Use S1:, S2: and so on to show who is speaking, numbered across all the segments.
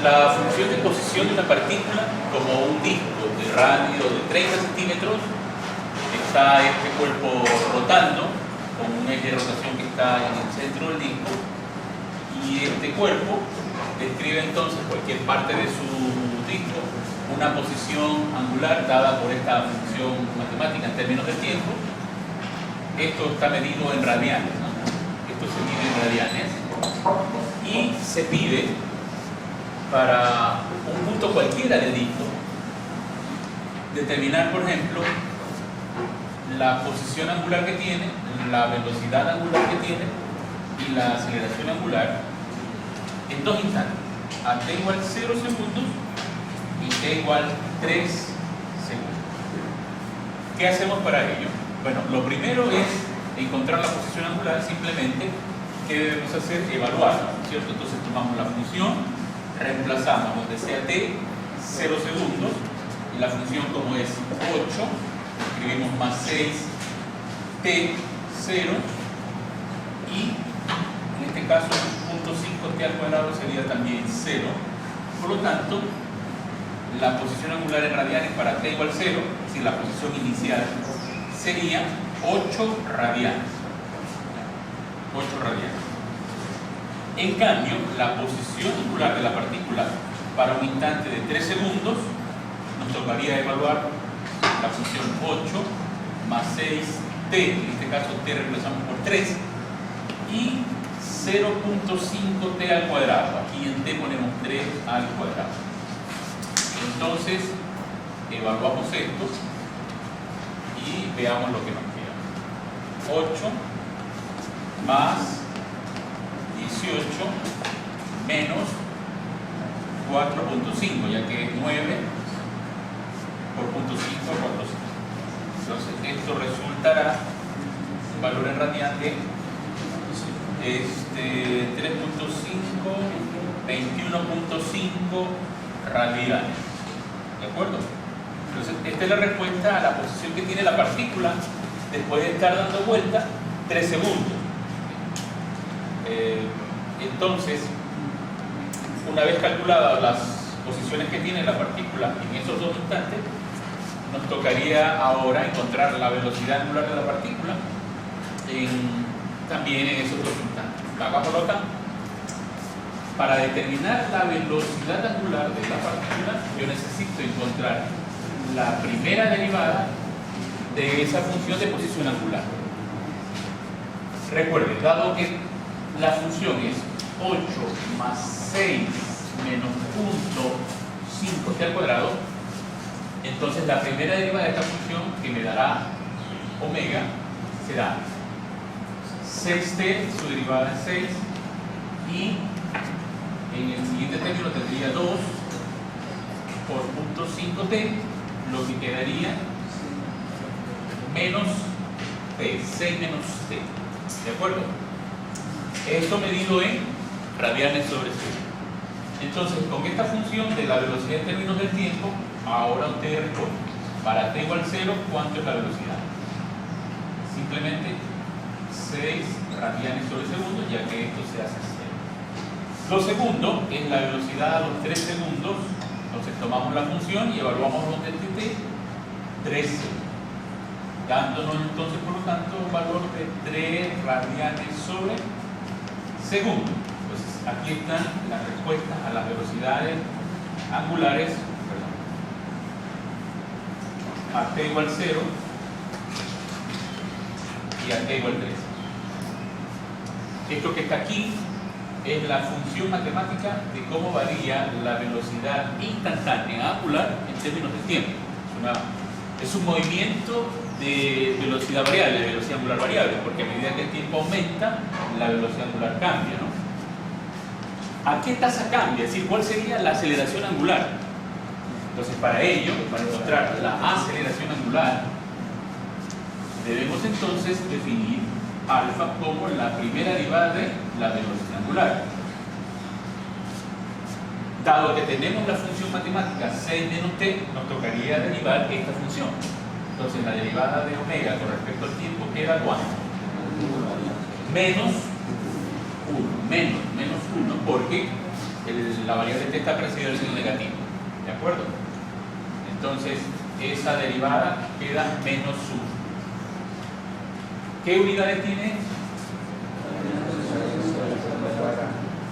S1: La función de posición de una partícula, como un disco de radio de 30 centímetros, está este cuerpo rotando con un eje de rotación que está en el centro del disco, y este cuerpo describe entonces cualquier parte de su disco una posición angular dada por esta función matemática en términos de tiempo. Esto está medido en radianes, ¿no? Esto se mide en radianes y se pide para un punto cualquiera del disco determinar, por ejemplo, la posición angular que tiene, la velocidad angular que tiene y la aceleración angular en 2 instantes, a t igual 0 segundos y t igual 3 segundos. ¿Qué hacemos para ello? Bueno, lo primero es encontrar la posición angular. Simplemente, ¿qué debemos hacer? Evaluarla, ¿cierto? Entonces tomamos la función, reemplazamos donde sea t 0 segundos, y la función como es 8, escribimos más 6 t 0, y en este caso 0.5 t al cuadrado sería también 0. Por lo tanto, la posición angular en radianes para t igual 0, es decir, la posición inicial, sería 8 radianes. 8 radianes. En cambio, la posición angular de la partícula para un instante de 3 segundos, nos tocaría evaluar la función 8 más 6t, en este caso t reemplazamos por 3, y 0.5t al cuadrado. Aquí en t ponemos 3 al cuadrado. Entonces, evaluamos esto y veamos lo que nos queda. 8 más 18 menos 4.5, ya que es 9 por 0.5, 4.5. Entonces, esto resultará, un valor en radiante, 3.5, 21.5 radianes. ¿De acuerdo? Entonces, esta es la respuesta a la posición que tiene la partícula después de estar dando vuelta 3 segundos. Entonces, una vez calculadas las posiciones que tiene la partícula en esos 2 instantes, nos tocaría ahora encontrar la velocidad angular de la partícula también en esos 2 instantes. Hagámoslo acá. Para determinar la velocidad angular de la partícula, yo necesito encontrar la primera derivada de esa función de posición angular. Recuerden, dado que la función es 8 más 6 menos 0.5t al cuadrado, entonces la primera derivada de esta función, que me dará omega, será 6t, su derivada es 6, y en el siguiente término tendría 2 por 0.5t, lo que quedaría menos t, 6 menos t. ¿De acuerdo? Esto medido en radianes sobre 0. Entonces, con esta función de la velocidad en términos del tiempo, ahora ustedes responden. Para t igual 0, ¿cuánto es la velocidad? Simplemente 6 radianes sobre segundo, ya que esto se hace 0. Lo segundo es la velocidad a los 3 segundos. Entonces tomamos la función y evaluamos los de t, 3 segundos, dándonos entonces, por lo tanto, un valor de 3 radianes sobre segundo. Entonces, aquí están las respuestas a las velocidades angulares, a t igual 0 y a t igual 3. Esto que está aquí es la función matemática de cómo varía la velocidad instantánea angular en términos de tiempo. Es un movimiento de velocidad variable, de velocidad angular variable, porque a medida que el tiempo aumenta, la velocidad angular cambia, ¿no? ¿A qué tasa cambia? Es decir, ¿cuál sería la aceleración angular? Entonces, para ello, para encontrar la aceleración angular, debemos entonces definir alfa como la primera derivada de la velocidad angular. Dado que tenemos la función matemática 6 menos t, nos tocaría derivar esta función. Entonces, la derivada de omega con respecto al tiempo queda ¿cuánto? Menos 1, menos 1, porque la variable t está precedida del negativo. ¿De acuerdo? Entonces, esa derivada queda menos 1. ¿Qué unidades tiene?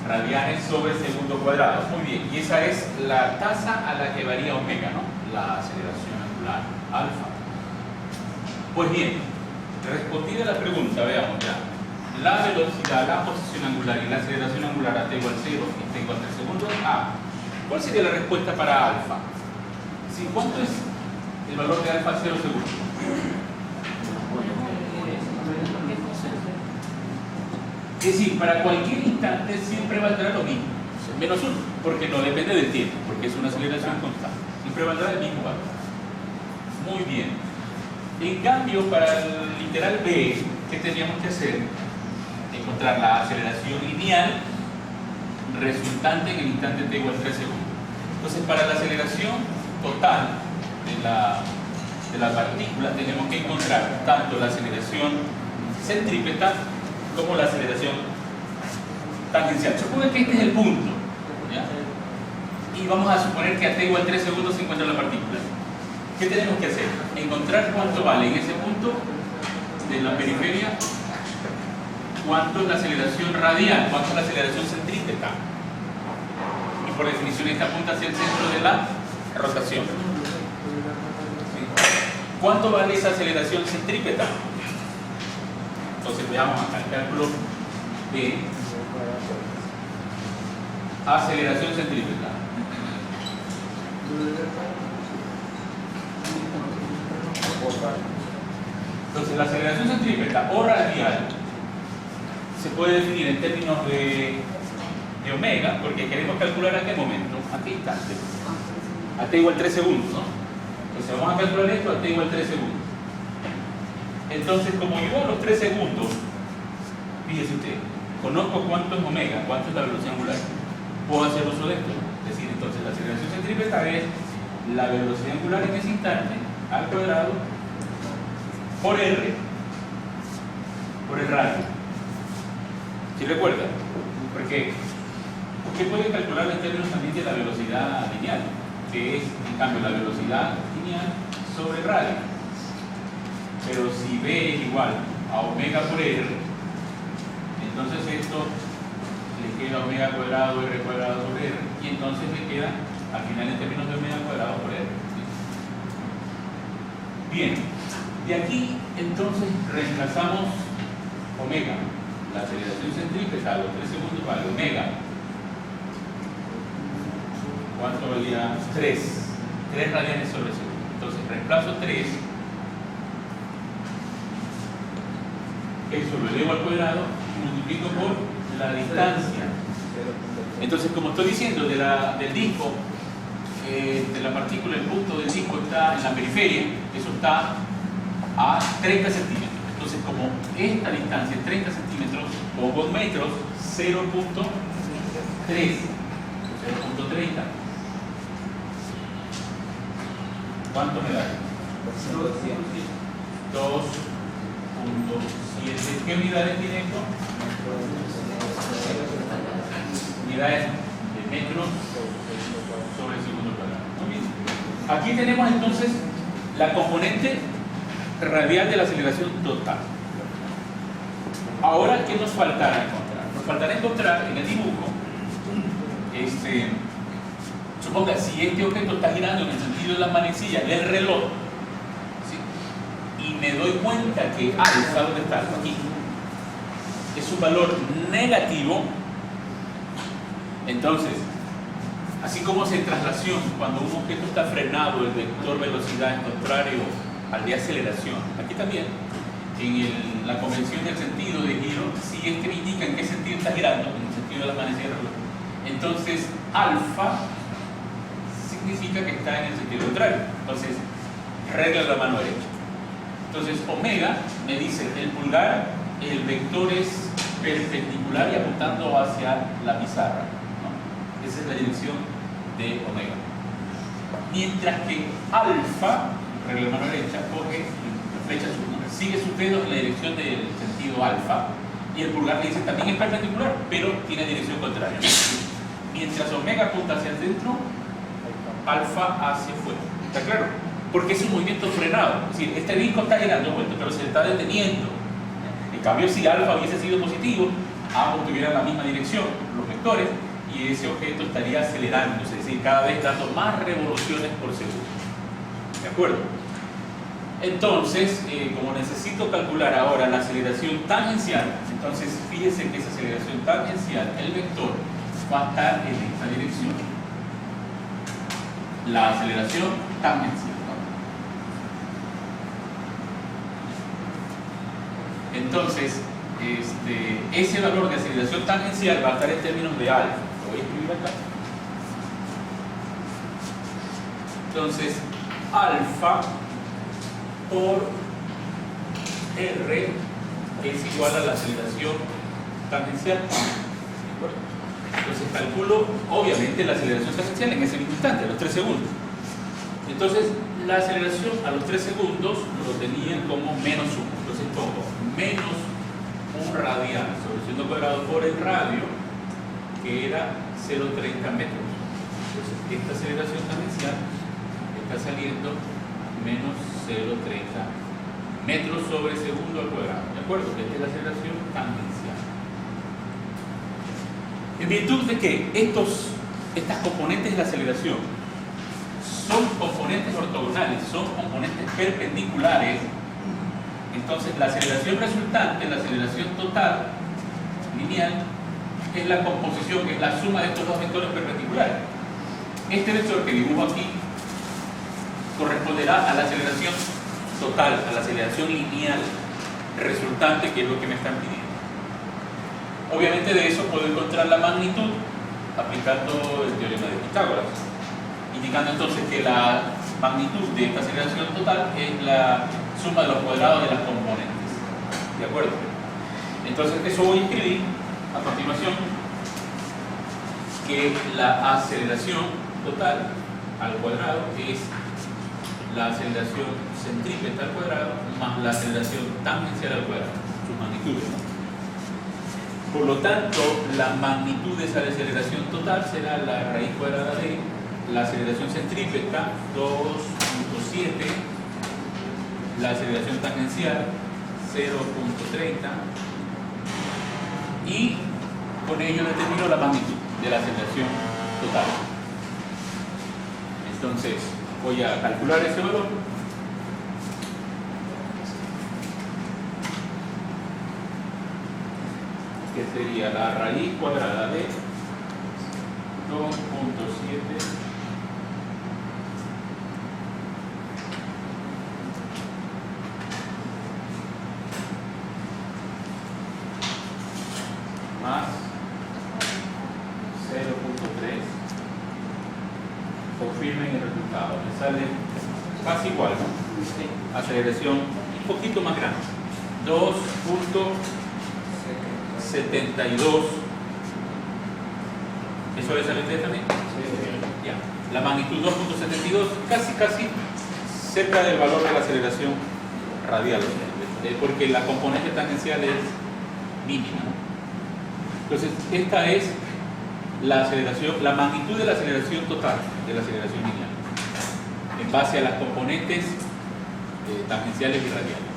S1: Radianes sobre segundo cuadrado. Muy bien. Y esa es la tasa a la que varía omega, ¿no? La aceleración angular, alfa. Pues bien, respondida la pregunta, veamos ya. La velocidad, la posición angular y la aceleración angular a t igual 0 y t igual 3 segundos. ¿Cuál sería la respuesta para alfa? Sí, ¿cuánto es el valor de alfa a 0 segundos? Es decir, para cualquier instante siempre valdrá lo mismo, menos 1, porque no depende del tiempo, porque es una aceleración constante. Siempre valdrá el mismo valor. Muy bien. En cambio, para el literal B, ¿qué teníamos que hacer? Encontrar la aceleración lineal resultante en el instante t igual 3 segundos. Entonces, para la aceleración total de la partícula, tenemos que encontrar tanto la aceleración centrípeta como la aceleración tangencial. Supongo que este es el punto, ¿ya? Y vamos a suponer que a t igual 3 segundos se encuentra la partícula. ¿Qué tenemos que hacer? Encontrar cuánto vale en ese punto de la periferia, cuánto es la aceleración radial, cuánto es la aceleración centrípeta. Y por definición esta apunta hacia el centro de la rotación. ¿Sí? ¿Cuánto vale esa aceleración centrípeta? Entonces veamos acá el cálculo de aceleración centrípeta. Entonces la aceleración centrípeta o radial se puede definir en términos de omega, porque queremos calcular a qué momento, a qué instante, a t igual 3 segundos, ¿no? Entonces vamos a calcular esto a t igual 3 segundos. Entonces, como yo a los 3 segundos, fíjese usted, conozco cuánto es omega, cuánto es la velocidad angular, puedo hacer uso de esto. Es decir, entonces la aceleración centrípeta es la velocidad angular en ese instante al cuadrado por r por el radio. ¿Sí recuerda? Porque usted puede calcular en términos también de la velocidad lineal, que es en cambio la velocidad lineal sobre el radio. Pero si B es igual a omega por R, entonces esto le queda omega cuadrado R cuadrado por R, y entonces le queda al final en términos de omega cuadrado por R. Bien, de aquí entonces reemplazamos omega, la aceleración centrípeta a los 3 segundos vale omega. ¿Cuánto valía? 3 radianes sobre segundo. Entonces reemplazo 3. Eso lo elevo al cuadrado y multiplico por la distancia. Entonces, como estoy diciendo, del disco, de la partícula, el punto del disco está en la periferia, eso está a 30 centímetros. Entonces, como esta distancia es 30 centímetros, pongo en metros 0.3, 0.30. ¿Cuánto me da? 2.7. ¿Qué unidades tiene esto? Unidades de metros sobre el segundo cuadrado. Muy bien. Aquí tenemos entonces la componente radial de la aceleración total. Ahora, ¿qué nos faltará encontrar? Nos faltará encontrar en el dibujo, suponga, si este objeto está girando en el sentido de la manecilla del reloj, ¿sí? Y me doy cuenta que alfa, ¿dónde está? Aquí, es un valor negativo. Entonces, así como en traslación, cuando un objeto está frenado, el vector velocidad es contrario al de aceleración, aquí también, en la convención del sentido de giro, si es que me indica en qué sentido está girando, en el sentido de la manecilla del reloj, entonces alfa significa que está en el sentido contrario. Entonces, regla la mano derecha. Entonces, omega me dice el pulgar, el vector es perpendicular y apuntando hacia la pizarra, ¿no? Esa es la dirección de omega. Mientras que alfa, regla la mano derecha, coge la flecha azul, ¿no? Sigue sus dedos en la dirección del sentido alfa, y el pulgar le dice también es perpendicular, pero tiene dirección contraria. Mientras omega apunta hacia el centro, alfa hacia afuera. ¿Está claro? Porque es un movimiento frenado. Es decir, este disco está girando vuelta, pero se está deteniendo. En cambio, si alfa hubiese sido positivo, ambos tuvieran la misma dirección, los vectores, y ese objeto estaría acelerándose, es decir, cada vez dando más revoluciones por segundo. ¿De acuerdo? Entonces, como necesito calcular ahora la aceleración tangencial, entonces fíjense que esa aceleración tangencial, el vector, va a estar en esta dirección. La aceleración tangencial. Entonces, ese valor de aceleración tangencial va a estar en términos de alfa. Lo voy a escribir acá. Entonces, alfa por R es igual a la aceleración tangencial. Entonces calculo, obviamente, la aceleración tangencial en ese mismo instante, a los 3 segundos. Entonces, la aceleración a los 3 segundos lo tenía como menos 1. Entonces pongo menos 1 radial sobre el segundo cuadrado por el radio, que era 0,30 metros. Entonces, esta aceleración tangencial está saliendo menos 0,30 metros sobre segundo al cuadrado. ¿De acuerdo? Esta es la aceleración tangencial. En virtud de que estas componentes de la aceleración son componentes ortogonales, son componentes perpendiculares, entonces la aceleración resultante, la aceleración total lineal, es la composición, es la suma de estos dos vectores perpendiculares. Este vector que dibujo aquí corresponderá a la aceleración total, a la aceleración lineal resultante, que es lo que me están pidiendo. Obviamente de eso puedo encontrar la magnitud aplicando el teorema de Pitágoras, indicando entonces que la magnitud de esta aceleración total es la suma de los cuadrados de las componentes. ¿De acuerdo? Entonces eso voy a escribir a continuación, que la aceleración total al cuadrado es la aceleración centrípeta al cuadrado más la aceleración tangencial al cuadrado, sus magnitudes. Por lo tanto, la magnitud de esa aceleración total será la raíz cuadrada de la aceleración centrípeta, 2.7, la aceleración tangencial, 0.30, y con ello determino la magnitud de la aceleración total. Entonces, voy a calcular ese valor. Que sería la raíz cuadrada de 2.7 más 0.3. Confirmen el resultado. Me sale casi igual. Aceleración un poquito más grande. 2.72. ¿Eso le sale a ustedes también? Sí. Ya. La magnitud 2.72, casi cerca del valor de la aceleración radial, porque la componente tangencial es mínima. Entonces, esta es la aceleración, la magnitud de la aceleración total, de la aceleración lineal, en base a las componentes tangenciales y radiales.